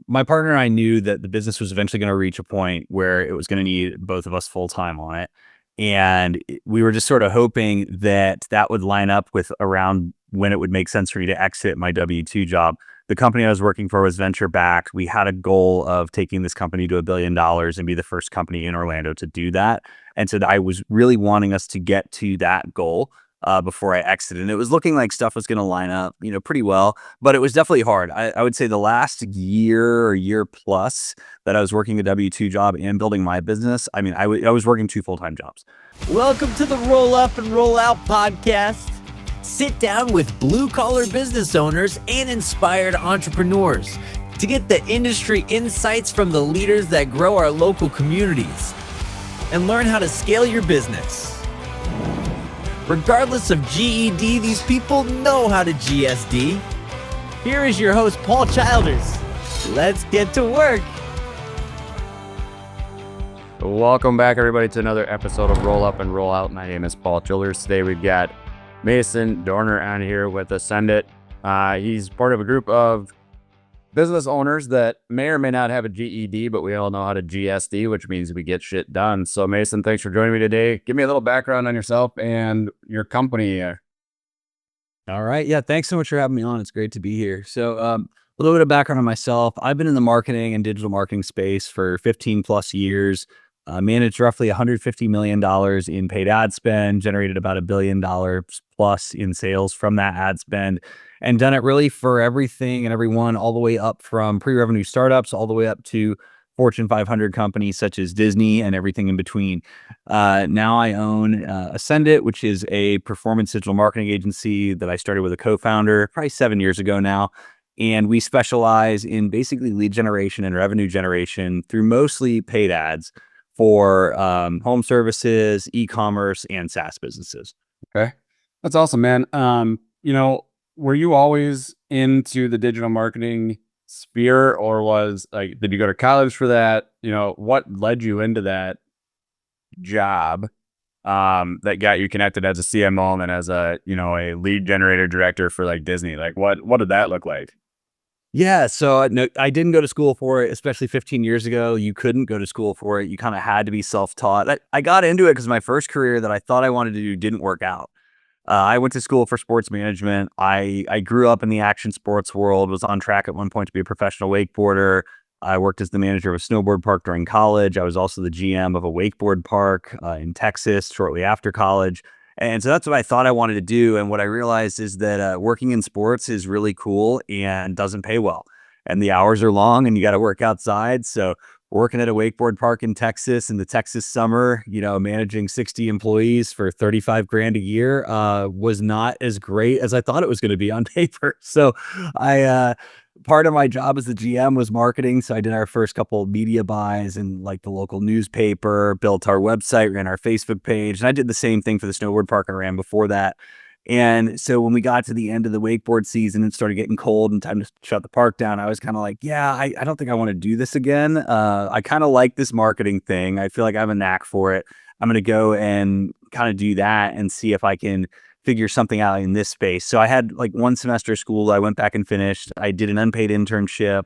my partner and I knew that the business was eventually going to reach a point where it was going to need both of us full time on it. And we were just sort of hoping that that would line up with around when it would make sense for me to exit my W-2 job. The company I was working for was venture backed. We had a goal of taking this company to $1 billion and be the first company in Orlando to do that. And so I was really wanting us to get to that goal before I exited. And it was looking like stuff was going to line up, pretty well, but it was definitely hard. I would say the last year or year plus that I was working a W-2 job and building my business, I mean, I was working 2 full-time jobs. Welcome to the Roll Up and Roll Out podcast. Sit down with blue-collar business owners and inspired entrepreneurs to get the industry insights from the leaders that grow our local communities and learn how to scale your business. Regardless of GED, these people know how to GSD. Here is your host, Paul Childers. Let's get to work. Welcome back, everybody, to another episode of Roll Up and Roll Out. My name is Paul Childers. Today we've got Mason Dorner on here with Ascendit. He's part of a group of business owners that may or may not have a GED, but we all know how to GSD, which means we get shit done. So Mason, thanks for joining me today. Give me a little background on yourself and your company. All right. Yeah. Thanks so much for having me on. It's great to be here. So a little bit of background on myself. I've been in the marketing and digital marketing space for 15 plus years. Managed roughly $150 million in paid ad spend, generated about $1 billion plus in sales from that ad spend, and done it really for everything and everyone, all the way up from pre-revenue startups, all the way up to Fortune 500 companies such as Disney and everything in between. Now I own Ascendit, which is a performance digital marketing agency that I started with a co-founder probably 7 years ago now. And we specialize in basically lead generation and revenue generation through mostly paid ads for home services, e-commerce, and SaaS businesses. Okay. That's awesome, man. Were you always into the digital marketing sphere, or did you go to college for that? What led you into that job that got you connected as a CMO and then as a lead generator director for Disney? What did that look like? Yeah, so no, I didn't go to school for it, especially 15 years ago. You couldn't go to school for it. You kind of had to be self-taught. I got into it because my first career that I thought I wanted to do didn't work out. I went to school for sports management. I grew up in the action sports world, was on track at one point to be a professional wakeboarder. I worked as the manager of a snowboard park during college. I was also the GM of a wakeboard park in Texas shortly after college. And so that's what I thought I wanted to do. And what I realized is that working in sports is really cool and doesn't pay well. And the hours are long and you got to work outside. So working at a wakeboard park in Texas in the Texas summer, managing 60 employees for 35 grand a year was not as great as I thought it was going to be on paper. So part of my job as the GM was marketing. So I did our first couple of media buys in the local newspaper, built our website, ran our Facebook page. And I did the same thing for the snowboard park I ran before that. And so when we got to the end of the wakeboard season and started getting cold and time to shut the park down, I was kind of like, yeah, I don't think I want to do this again. I kind of like this marketing thing. I feel like I have a knack for it. I'm going to go and kind of do that and see if I can figure something out in this space. So I had 1 semester of school. I went back and finished. I did an unpaid internship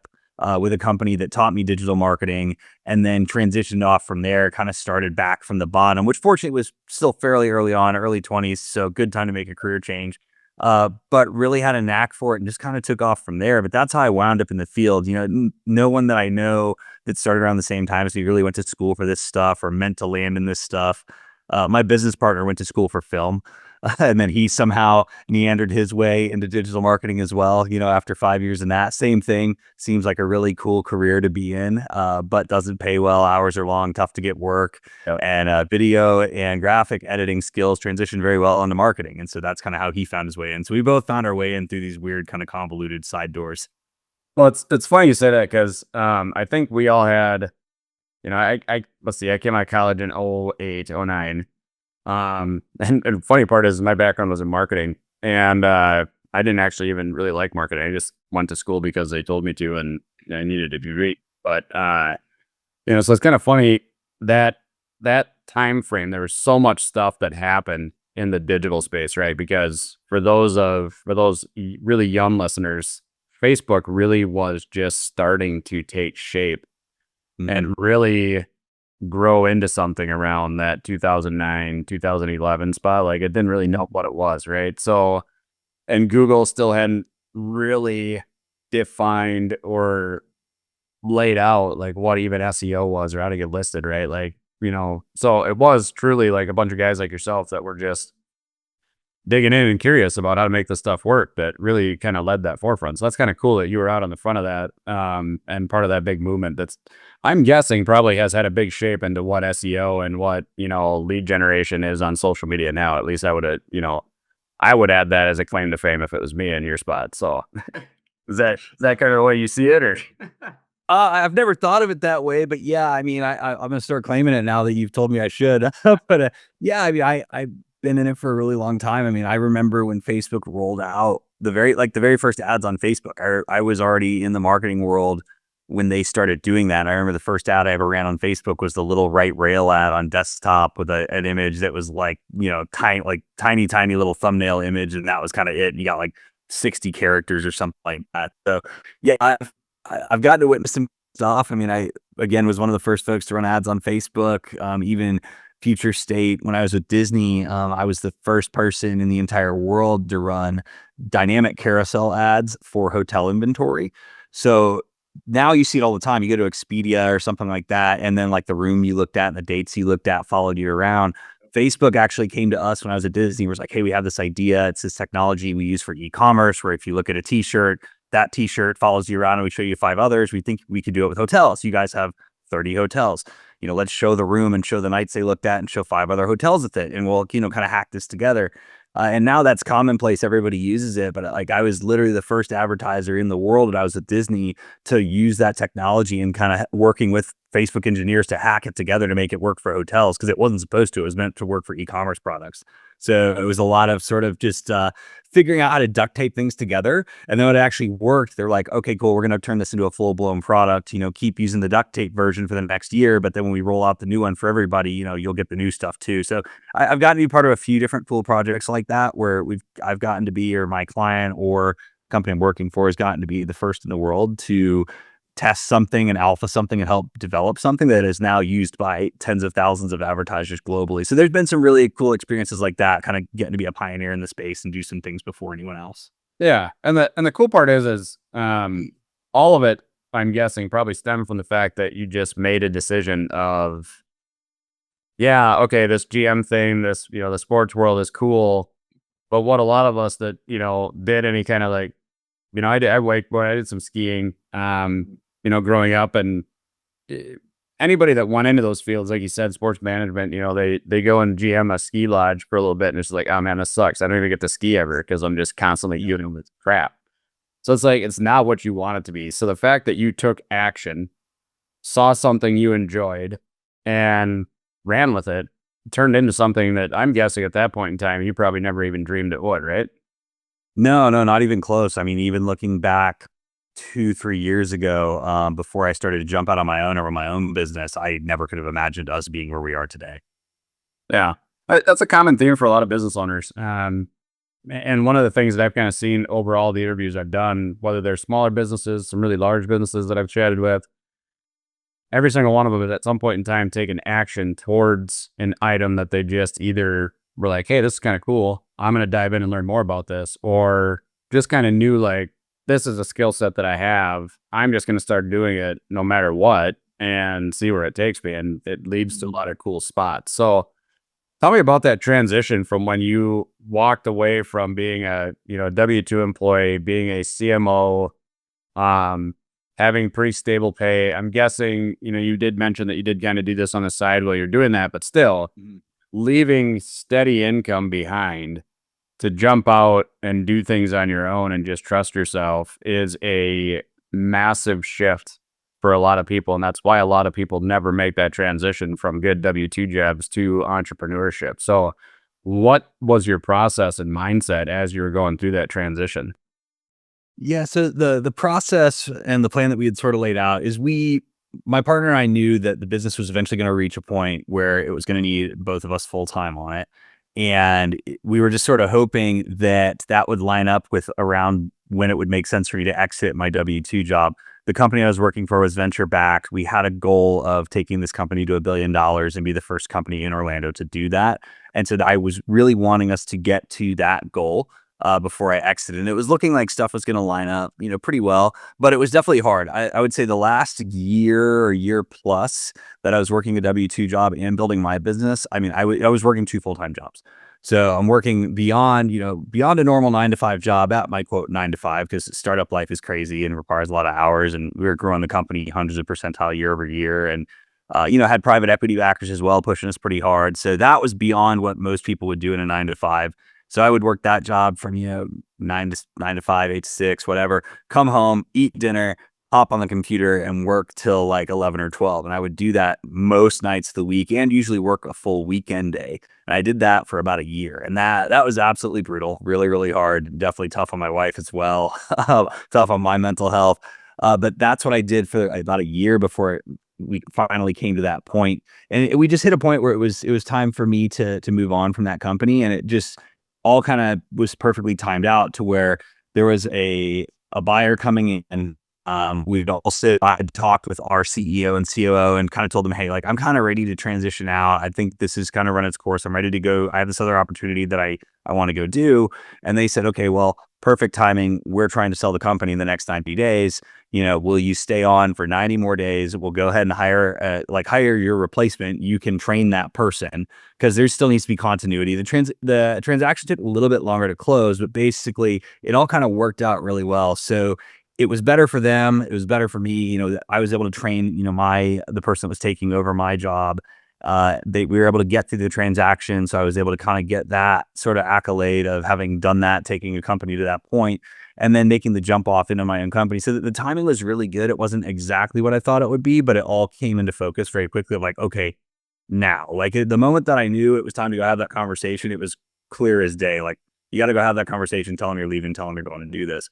with a company that taught me digital marketing, and then transitioned off from there, kind of started back from the bottom, which fortunately was still fairly early on, early 20s. So good time to make a career change, but really had a knack for it and just kind of took off from there. But that's how I wound up in the field. No one that I know that started around the same time as me really went to school for this stuff or meant to land in this stuff. My business partner went to school for film. And then he somehow meandered his way into digital marketing as well. After 5 years in that, same thing. Seems like a really cool career to be in, but doesn't pay well. Hours are long, tough to get work. Yep. And video and graphic editing skills transition very well into marketing. And so that's kind of how he found his way in. So we both found our way in through these weird kind of convoluted side doors. Well, it's funny you say that because I think we all had, let's see, I came out of college in 08, 09. And funny part is my background was in marketing, and I didn't actually even really like marketing. I just went to school because they told me to, and I needed a degree. But so it's kind of funny that time frame, there was so much stuff that happened in the digital space, right? Because for those really young listeners, Facebook really was just starting to take shape Mhm. and really grow into something around that 2009, 2011 spot. Like, it didn't really know what it was, right? So, and Google still hadn't really defined or laid out like what even SEO was or how to get listed, right? Like, so it was truly like a bunch of guys like yourself that were just digging in and curious about how to make this stuff work that really kind of led that forefront. So that's kind of cool that you were out on the front of that, and part of that big movement that's, I'm guessing, probably has had a big shape into what SEO and what, lead generation is on social media now. At least I would, I would add that as a claim to fame if it was me in your spot. So is that kind of the way you see it, or? I've never thought of it that way, but yeah, I mean, I'm gonna start claiming it now that you've told me I should. But yeah, I mean, I've been in it for a really long time. I mean, I remember when Facebook rolled out the very first ads on Facebook. I was already in the marketing world when they started doing that. I remember the first ad I ever ran on Facebook was the little right rail ad on desktop with an image that was like, tiny little thumbnail image, and that was kind of it. And you got like 60 characters or something like that. So yeah, I've gotten to witness some stuff. I mean, I again was one of the first folks to run ads on Facebook. Even Future State, when I was with Disney, I was the first person in the entire world to run dynamic carousel ads for hotel inventory. So now you see it all the time. You go to Expedia or something like that, and then like the room you looked at and the dates you looked at followed you around. Facebook actually came to us when I was at Disney. Was like, hey, we have this idea. It's this technology we use for e-commerce, where if you look at a T-shirt, that T-shirt follows you around, and we show you 5 others. We think we could do it with hotels. You guys have 30 hotels. Let's show the room and show the nights they looked at and show 5 other hotels with it, and we'll kind of hack this together. And now that's commonplace. Everybody uses it. But like, I was literally the first advertiser in the world when I was at Disney to use that technology and kind of working with Facebook engineers to hack it together to make it work for hotels, because it wasn't supposed to. It was meant to work for e-commerce products. So it was a lot of sort of just figuring out how to duct tape things together. And then when it actually worked, they're like, okay, cool, we're going to turn this into a full blown product, keep using the duct tape version for the next year. But then when we roll out the new one for everybody, you'll get the new stuff too. So I've gotten to be part of a few different cool projects like that, where I've gotten to be, or my client or company I'm working for has gotten to be the first in the world to test something and alpha something and help develop something that is now used by tens of thousands of advertisers globally. So there's been some really cool experiences like that, kind of getting to be a pioneer in the space and do some things before anyone else. Yeah, and the cool part is all of it, I'm guessing, probably stemmed from the fact that you just made a decision of, yeah, okay, this GM thing, this the sports world is cool, but what a lot of us that did any kind of like, I did some skiing, growing up, and anybody that went into those fields, like you said, sports management, they go and GM a ski lodge for a little bit, and it's like, oh man, this sucks. I don't even get to ski ever because I'm just constantly dealing with crap. So it's like, it's not what you want it to be. So the fact that you took action, saw something you enjoyed, and ran with it, turned into something that I'm guessing at that point in time, you probably never even dreamed it would, right? No, not even close. I mean, even looking back 2, 3 years ago, before I started to jump out on my own or my own business, I never could have imagined us being where we are today. Yeah, that's a common theme for a lot of business owners. And one of the things that I've kind of seen over all the interviews I've done, whether they're smaller businesses, some really large businesses that I've chatted with, every single one of them is at some point in time taking action towards an item that they just either were like, hey, this is kind of cool, I'm going to dive in and learn more about this, or just kind of knew like, this is a skill set that I have, I'm just going to start doing it no matter what and see where it takes me. And it leads to a lot of cool spots. So tell me about that transition from when you walked away from being a W-2 employee, being a CMO, having pretty stable pay. I'm guessing, you did mention that you did kind of do this on the side while you're doing that, but still leaving steady income behind to jump out and do things on your own and just trust yourself is a massive shift for a lot of people. And that's why a lot of people never make that transition from good W-2 jobs to entrepreneurship. So what was your process and mindset as you were going through that transition? Yeah, so the process and the plan that we had sort of laid out is my partner and I knew that the business was eventually going to reach a point where it was going to need both of us full time on it. And we were just sort of hoping that that would line up with around when it would make sense for me to exit my W-2 job. The company I was working for was venture backed. We had a goal of taking this company to $1 billion and be the first company in Orlando to do that. And so I was really wanting us to get to that goal before I exited. And it was looking like stuff was going to line up, pretty well, but it was definitely hard. I would say the last year or year plus that I was working a W-2 job and building my business, I mean, I was working 2 full-time jobs. So I'm working beyond a normal 9 to 5 job at my quote 9 to 5, because startup life is crazy and requires a lot of hours. And we were growing the company hundreds of percentile year over year. And, had private equity backers as well, pushing us pretty hard. So that was beyond what most people would do in a 9 to 5. So I would work that job from, 9 to 5, 8 to 6, whatever, come home, eat dinner, hop on the computer and work till like 11 or 12. And I would do that most nights of the week and usually work a full weekend day. And I did that for about a year. And that was absolutely brutal, really, really hard, definitely tough on my wife as well, tough on my mental health. But that's what I did for about a year before we finally came to that point. And we just hit a point where it was time for me to move on from that company. And it just all kind of was perfectly timed out to where there was a buyer coming in. I had talked with our CEO and COO and kind of told them, hey, like, I'm kind of ready to transition out. I think this has kind of run its course. I'm ready to go. I have this other opportunity that I want to go do. And they said, okay, well, perfect timing. We're trying to sell the company in the next 90 days. Will you stay on for 90 more days? We'll go ahead and hire your replacement. You can train that person, because there still needs to be continuity. The transaction took a little bit longer to close, but basically it all kind of worked out really well. So it was better for them. It was better for me. I was able to train, the person that was taking over my job. We were able to get through the transaction. So I was able to kind of get that sort of accolade of having done that, taking a company to that point, and then making the jump off into my own company. So the timing was really good. It wasn't exactly what I thought it would be, but it all came into focus very quickly of like, okay, now, like the moment that I knew it was time to go have that conversation, it was clear as day. Like, you got to go have that conversation, tell them you're leaving, tell them you're going to do this.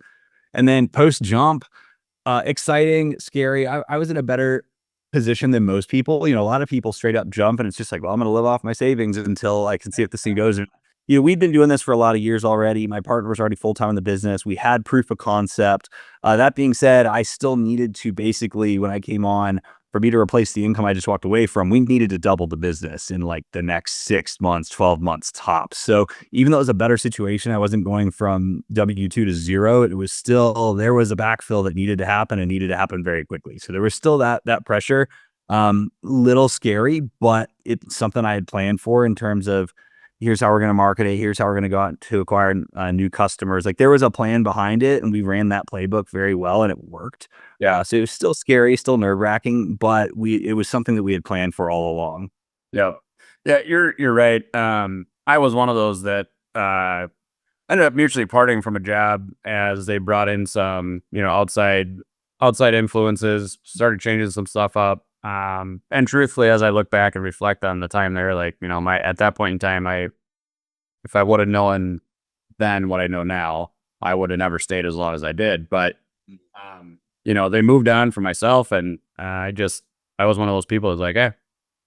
And then post jump, exciting, scary. I was in a better position than most people. A lot of people straight up jump and it's just like, well, I'm going to live off my savings until I can see if this thing goes. And, we'd been doing this for a lot of years already. My partner was already full-time in the business. We had proof of concept. That being said, I still needed to basically, when I came on, for me to replace the income I just walked away from, we needed to double the business in like the next 6 months, 12 months tops. So even though it was a better situation, I wasn't going from W-2 to zero. It was still, there was a backfill that needed to happen and needed to happen very quickly. So there was still that pressure, little scary, but it's something I had planned for in terms of, here's how we're going to market it. Here's how we're going to go out to acquire new customers. Like, there was a plan behind it, and we ran that playbook very well, and it worked. Yeah. So it was still scary, still nerve wracking, but it was something that we had planned for all along. Yep. Yeah, you're right. I was one of those that ended up mutually parting from a job as they brought in some, outside influences, started changing some stuff up. And truthfully, as I look back and reflect on the time there, like, at that point in time, if I would have known then what I know now, I would have never stayed as long as I did. But, they moved on for myself, and I was one of those people that's like, hey,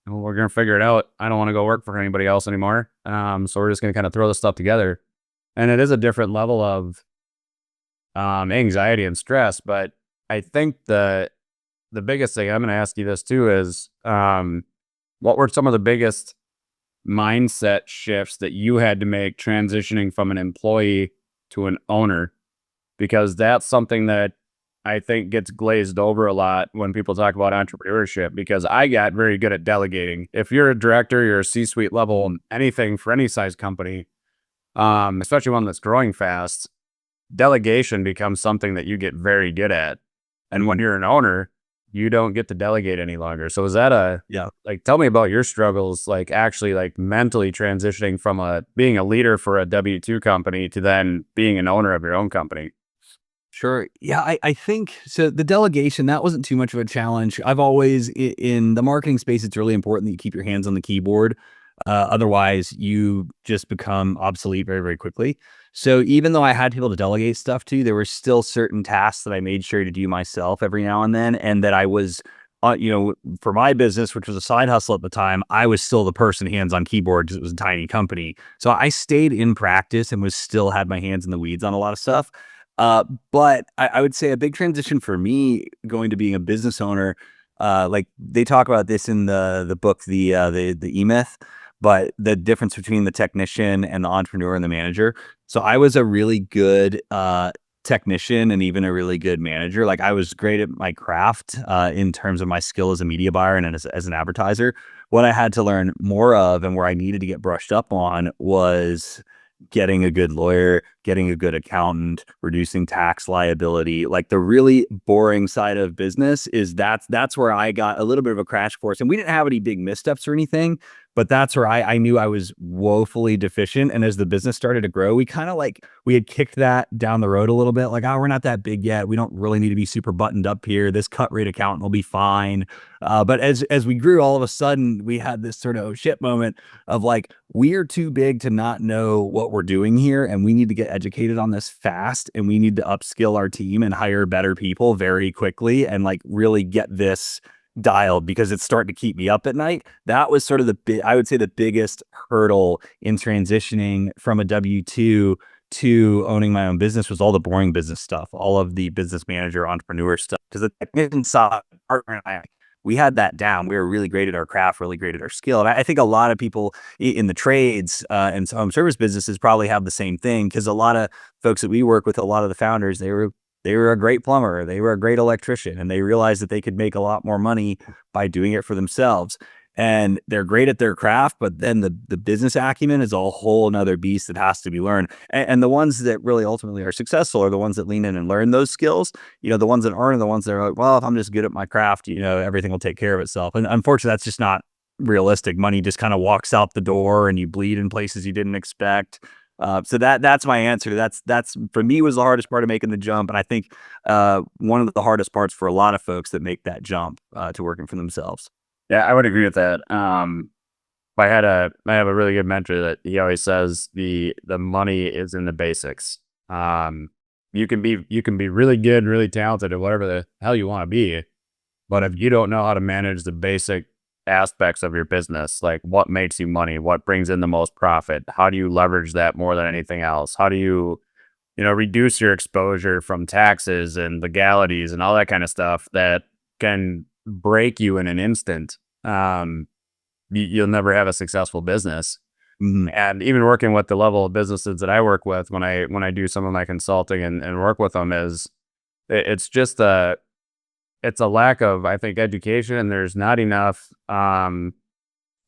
we're going to figure it out. I don't want to go work for anybody else anymore. So we're just going to kind of throw this stuff together. And it is a different level of anxiety and stress. But I think the biggest thing, I'm going to ask you this too, is what were some of the biggest mindset shifts that you had to make transitioning from an employee to an owner? Because that's something that I think gets glazed over a lot when people talk about entrepreneurship, because I got very good at delegating. If you're a director, you're a C-suite level, anything for any size company, especially one that's growing fast, delegation becomes something that you get very good at. And when you're an owner, you don't get to delegate any longer. So is that tell me about your struggles, like actually like mentally transitioning from being a leader for a W-2 company to then being an owner of your own company? Sure. Yeah, I think so. The delegation, that wasn't too much of a challenge. I've always, in the marketing space, it's really important that you keep your hands on the keyboard. Otherwise, you just become obsolete very, very quickly. So even though I had people to delegate stuff to, there were still certain tasks that I made sure to do myself every now and then. And that I was, for my business, which was a side hustle at the time, I was still the person hands on keyboard because it was a tiny company. So I stayed in practice and still had my hands in the weeds on a lot of stuff. But I would say a big transition for me going to being a business owner, like they talk about this in the book, the E-Myth, but the difference between the technician and the entrepreneur and the manager. So I was a really good technician and even a really good manager. Like I was great at my craft in terms of my skill as a media buyer and as an advertiser. What I had to learn more of and where I needed to get brushed up on was getting a good lawyer, getting a good accountant, reducing tax liability. Like the really boring side of business is that's where I got a little bit of a crash course. And we didn't have any big missteps or anything, but that's where I knew I was woefully deficient. And as the business started to grow, we kind of like we had kicked that down the road a little bit. Like, oh, we're not that big yet. We don't really need to be super buttoned up here. This cut rate accountant will be fine. But as we grew, all of a sudden we had this sort of oh shit moment of like, we are too big to not know what we're doing here. And we need to get educated on this fast. And we need to upskill our team and hire better people very quickly and like really get this dialed because it's starting to keep me up at night. That was sort of I would say the biggest hurdle in transitioning from a W-2 to owning my own business was all the boring business stuff, all of the business manager, entrepreneur stuff. Because the technician side, partner and I, we had that down. We were really great at our craft, really great at our skill. And I think a lot of people in the trades and home service businesses probably have the same thing because a lot of folks that we work with, a lot of the founders, they were a great plumber, they were a great electrician, and they realized that they could make a lot more money by doing it for themselves. And they're great at their craft, but then the business acumen is a whole nother beast that has to be learned. And the ones that really ultimately are successful are the ones that lean in and learn those skills. You know, the ones that aren't are the ones that are like, well, if I'm just good at my craft, you know, everything will take care of itself. And unfortunately, that's just not realistic. Money just kind of walks out the door and you bleed in places you didn't expect. So that's my answer. That's for me was the hardest part of making the jump, and I think one of the hardest parts for a lot of folks that make that jump to working for themselves. Yeah, I would agree with that. I have a really good mentor that he always says the money is in the basics. You can be really good, really talented at whatever the hell you want to be, but if you don't know how to manage the basic aspects of your business, like what makes you money, what brings in the most profit, how do you leverage that more than anything else? How do you, reduce your exposure from taxes and legalities and all that kind of stuff that can break you in an instant? You'll never have a successful business. And even working with the level of businesses that I work with when I do some of my consulting and work with them it's just it's a lack of, I think, education, and there's not enough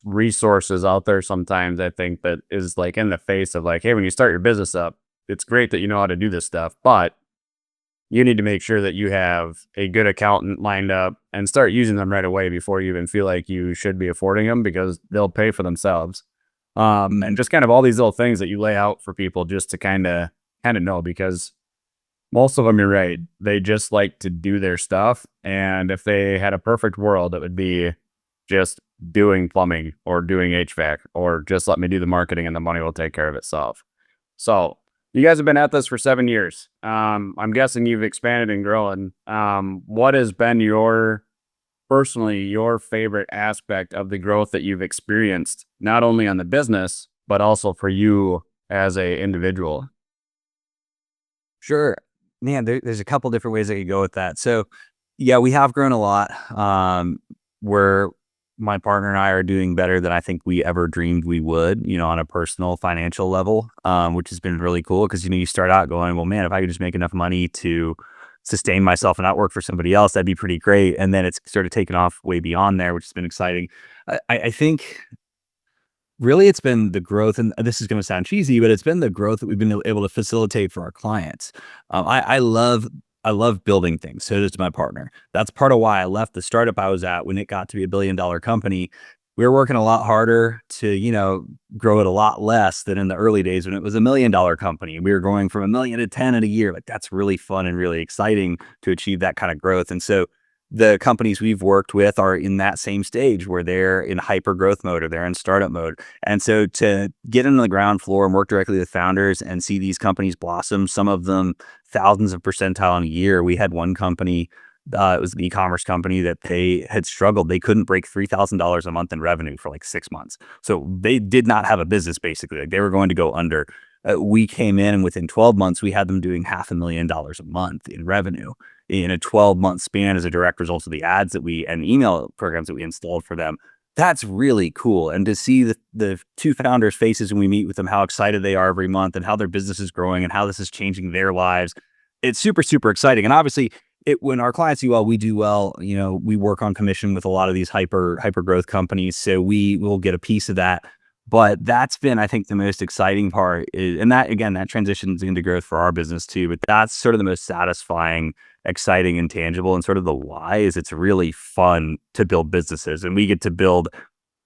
resources out there sometimes, I think, that is like in the face of like, hey, when you start your business up, it's great that you know how to do this stuff, but you need to make sure that you have a good accountant lined up and start using them right away before you even feel like you should be affording them because they'll pay for themselves. And just kind of all these little things that you lay out for people just to kind of know, because most of them, you're right, they just like to do their stuff. And if they had a perfect world, it would be just doing plumbing or doing HVAC or just let me do the marketing and the money will take care of itself. So you guys have been at this for 7 years. I'm guessing you've expanded and grown. What has been your favorite aspect of the growth that you've experienced, not only on the business, but also for you as a individual? Sure. Man, there's a couple different ways I could go with that. So, yeah, we have grown a lot. Where my partner and I are doing better than I think we ever dreamed we would, on a personal financial level, which has been really cool because, you start out going, well, man, if I could just make enough money to sustain myself and not work for somebody else, that'd be pretty great. And then it's sort of taken off way beyond there, which has been exciting. I think really it's been the growth, and this is going to sound cheesy, but it's been the growth that we've been able to facilitate for our clients. I love building things. So does my partner. That's part of why I left the startup I was at when it got to be $1 billion company. We were working a lot harder to, grow it a lot less than in the early days when it was $1 million company. We were going from 1 million to 10 in a year. Like that's really fun and really exciting to achieve that kind of growth. And so the companies we've worked with are in that same stage where they're in hyper growth mode or they're in startup mode. And so to get into the ground floor and work directly with founders and see these companies blossom, some of them thousands of percentile in a year. We had one company, it was an e-commerce company that they had struggled. They couldn't break $3,000 a month in revenue for like 6 months. So they did not have a business basically. Like they were going to go under. We came in and within 12 months, we had them doing $500,000 a month in revenue in a 12-month span as a direct result of the ads and email programs that we installed for them. That's really cool. And to see the two founders' faces when we meet with them, how excited they are every month and how their business is growing and how this is changing their lives, it's super, super exciting. And obviously, when our clients do well, we do well. We work on commission with a lot of these hyper growth companies, so we will get a piece of that. But that's been, I think, the most exciting part and that, again, that transitions into growth for our business too. But that's sort of the most satisfying, exciting, and tangible. And sort of the why is it's really fun to build businesses. And we get to build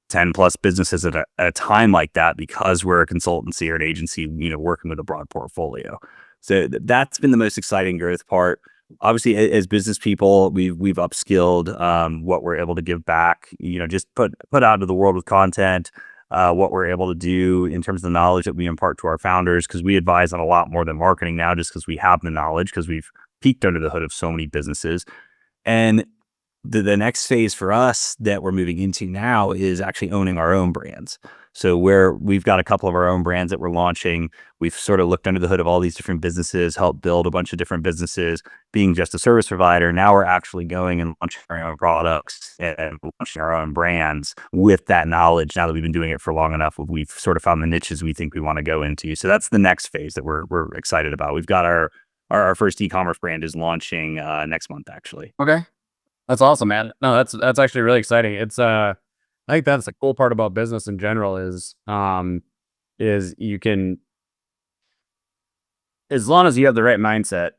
10 plus businesses at a time like that because we're a consultancy or an agency, working with a broad portfolio. So that's been the most exciting growth part. Obviously, as business people, we've upskilled what we're able to give back, just put out into the world with content. What we're able to do in terms of the knowledge that we impart to our founders, because we advise on a lot more than marketing now, just because we have the knowledge, because we've peeked under the hood of so many businesses. And the next phase for us that we're moving into now is actually owning our own brands. So we've got a couple of our own brands that we're launching. We've sort of looked under the hood of all these different businesses, helped build a bunch of different businesses, being just a service provider. Now we're actually going and launching our own products and launching our own brands with that knowledge. Now that we've been doing it for long enough, we've sort of found the niches we think we want to go into. So that's the next phase that we're excited about. We've got our first e-commerce brand is launching next month, actually. Okay. That's awesome, man. No, that's actually really exciting. It's I think that's the cool part about business in general is you can, as long as you have the right mindset,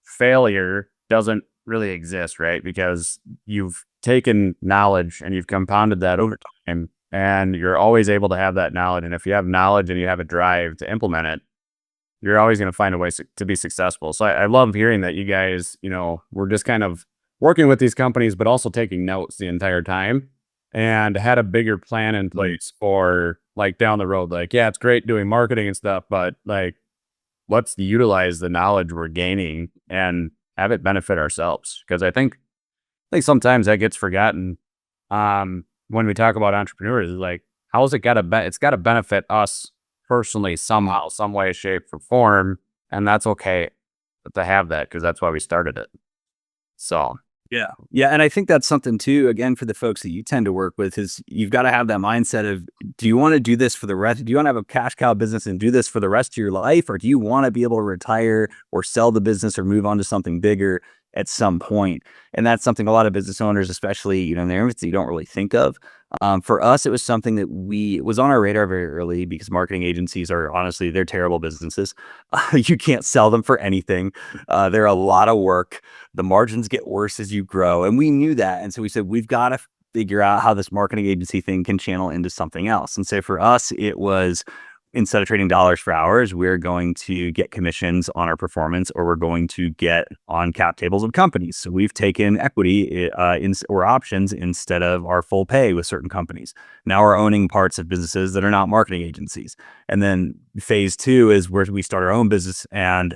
failure doesn't really exist, right? Because you've taken knowledge and you've compounded that over time, and you're always able to have that knowledge. And if you have knowledge and you have a drive to implement it, you're always going to find a way to be successful. So I love hearing that you guys, were just kind of working with these companies, but also taking notes the entire time and had a bigger plan in place for like down the road. Like, yeah, it's great doing marketing and stuff, but like, let's utilize the knowledge we're gaining and have it benefit ourselves. Because I think sometimes that gets forgotten when we talk about entrepreneurs. Is like, how's it it's got to benefit us personally somehow, some way, shape, or form, and that's okay to have that because that's why we started it. So yeah, and I think that's something too. Again, for the folks that you tend to work with, is you've got to have that mindset of: do you want to do this for the rest? Do you want to have a cash cow business and do this for the rest of your life, or do you want to be able to retire or sell the business or move on to something bigger at some point? And that's something a lot of business owners, especially in their infancy, don't really think of. For us, it was something that it was on our radar very early, because marketing agencies are honestly, they're terrible businesses. You can't sell them for anything. They're a lot of work. The margins get worse as you grow. And we knew that. And so we said, we've got to figure out how this marketing agency thing can channel into something else. And so for us, it was, instead of trading dollars for hours, we're going to get commissions on our performance, or we're going to get on cap tables of companies. So we've taken equity or options instead of our full pay with certain companies. Now we're owning parts of businesses that are not marketing agencies. And then phase 2 is where we start our own business, and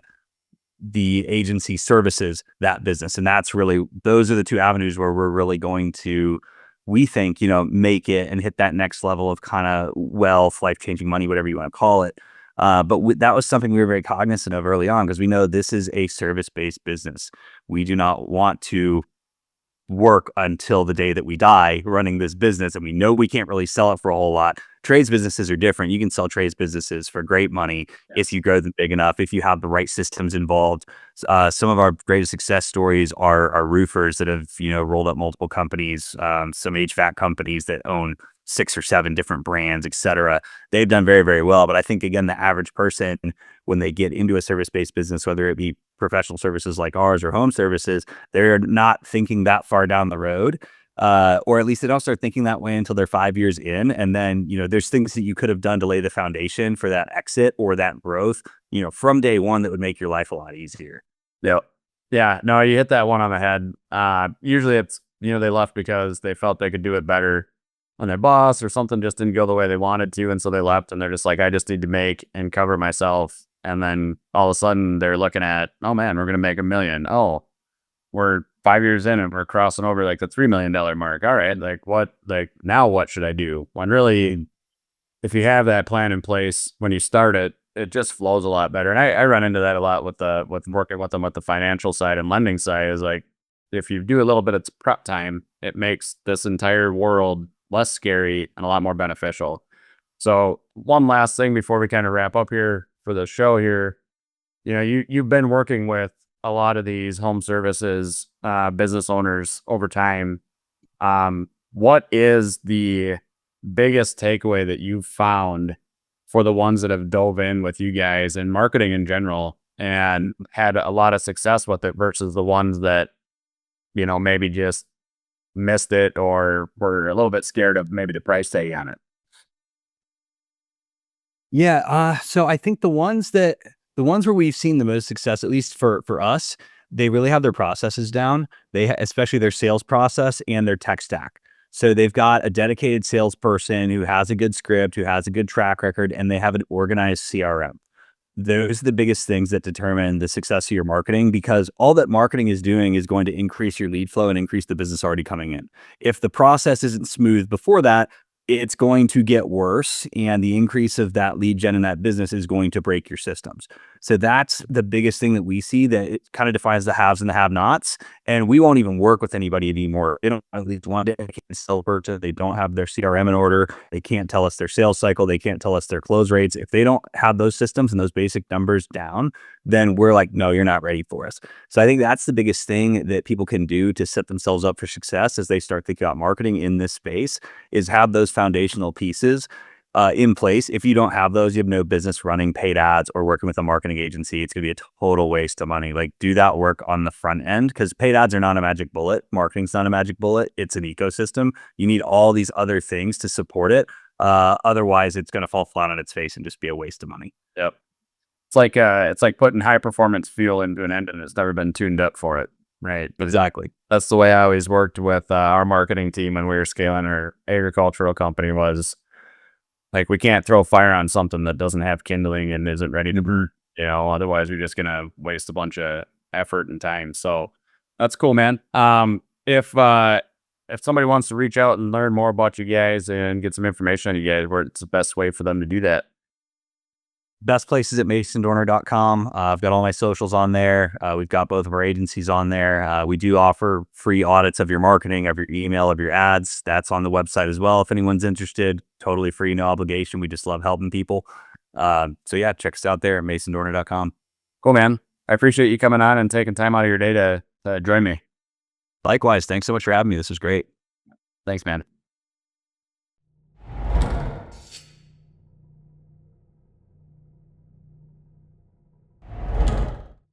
the agency services that business. And those are the two avenues where we're really going to, we think, make it and hit that next level of kind of wealth, life-changing money, whatever you want to call it. But that was something we were very cognizant of early on, because we know this is a service-based business. We do not want to work until the day that we die running this business, and we know we can't really sell it for a whole lot. Trades businesses are different. You can sell trades businesses for great money if you grow them big enough, if you have the right systems involved. Some of our greatest success stories are roofers that have rolled up multiple companies, some HVAC companies that own 6 or 7 different brands, etc. They've done very, very well. But I think, again, the average person, when they get into a service-based business, whether it be professional services like ours or home services, they're not thinking that far down the road. Or at least they don't start thinking that way until they're 5 years in. And then, there's things that you could have done to lay the foundation for that exit or that growth, from day one, that would make your life a lot easier. Yep. Yeah, no, you hit that one on the head. Usually it's, they left because they felt they could do it better on their boss, or something just didn't go the way they wanted to. And so they left, and they're just like, I just need to make and cover myself. And then all of a sudden they're looking at, oh man, we're going to make $1 million. Oh, we're 5 years in and we're crossing over like the $3 million mark. All right. Now what should I do? When really, if you have that plan in place when you start it, it just flows a lot better. And I run into that a lot with working with them with the financial side and lending side is like, if you do a little bit of prep time, it makes this entire world less scary and a lot more beneficial. So one last thing before we kind of wrap up here for the show here, you've been working with a lot of these home services business owners over time. What is the biggest takeaway that you've found for the ones that have dove in with you guys and marketing in general and had a lot of success with it versus the ones that, maybe just missed it or were a little bit scared of maybe the price tag on it? Yeah, so I think the ones where we've seen the most success, at least for us, they really have their processes down. Especially their sales process and their tech stack. So they've got a dedicated salesperson who has a good script, who has a good track record, and they have an organized CRM. Those are the biggest things that determine the success of your marketing, because all that marketing is doing is going to increase your lead flow and increase the business already coming in. If the process isn't smooth before that, it's going to get worse, and the increase of that lead gen in that business is going to break your systems. So that's the biggest thing that we see, that it kind of defines the haves and the have-nots. And we won't even work with anybody anymore. They don't have at least one dedicated salesperson. They don't have their CRM in order. They can't tell us their sales cycle. They can't tell us their close rates. If they don't have those systems and those basic numbers down, then we're like, no, you're not ready for us. So I think that's the biggest thing that people can do to set themselves up for success as they start thinking about marketing in this space, is have those foundational pieces in place. If you don't have those, you have no business running paid ads or working with a marketing agency. It's going to be a total waste of money. Like, do that work on the front end, because paid ads are not a magic bullet. Marketing's not a magic bullet. It's an ecosystem. You need all these other things to support it. Otherwise, it's going to fall flat on its face and just be a waste of money. Yep. It's like putting high performance fuel into an engine that's never been tuned up for it. Right. But Exactly. that's the way I always worked with our marketing team when we were scaling our agricultural company. Was like, we can't throw fire on something that doesn't have kindling and isn't ready to burn. Otherwise we're just gonna waste a bunch of effort and time. So that's cool, man. If somebody wants to reach out and learn more about you guys and get some information on you guys, where's the best way for them to do that? Best place is at masondorner.com. I've got all my socials on there. We've got both of our agencies on there. We do offer free audits of your marketing, of your email, of your ads. That's on the website as well. If anyone's interested, totally free, no obligation. We just love helping people. So yeah, check us out there at masondorner.com. Cool, man. I appreciate you coming on and taking time out of your day to join me. Likewise. Thanks so much for having me. This was great. Thanks, man.